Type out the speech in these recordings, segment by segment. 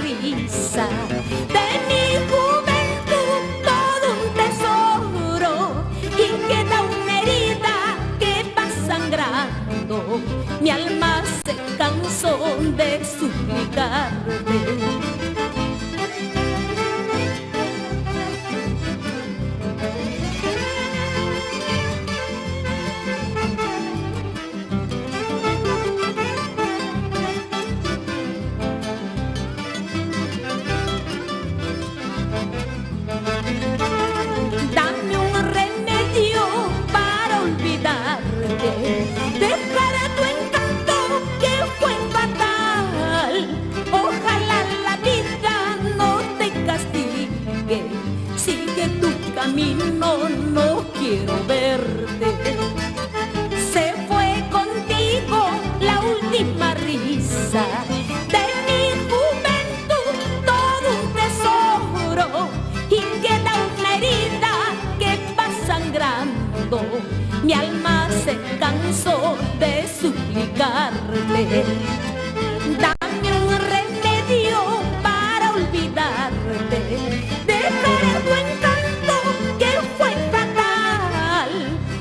risa de mi juventud, todo un tesoro, y queda una herida que va sangrando. Mi alma se cansó de suplicarte. Dame un remedio para olvidarte, dejar tu encanto que fue fatal. Ojalá la vida no te castigue, sigue tu camino, no quiero verte. Se fue contigo la última risa de mi juventud, todo un tesoro, y queda una herida que va sangrando. Mi alma se cansó de suplicarte. Dame un remedio para olvidarte, dejar tu encanto que fue fatal.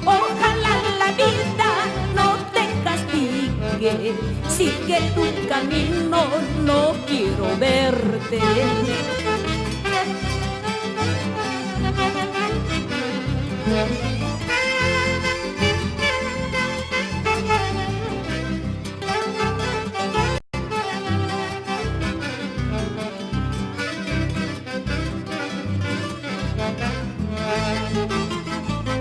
Ojalá la vida no te castigue, sigue tu camino, no quiero verte.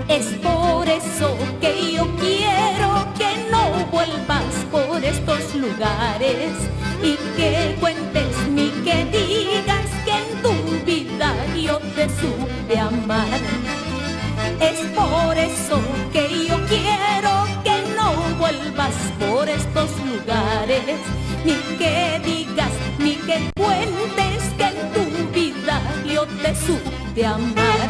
Es por eso que yo quiero que no vuelvas por estos lugares, y que cuentes ni que digas que en tu vida yo te supe amar. Es por eso que yo quiero que no vuelvas por estos lugares, ni que digas ni que cuentes que en tu vida yo te supe amar.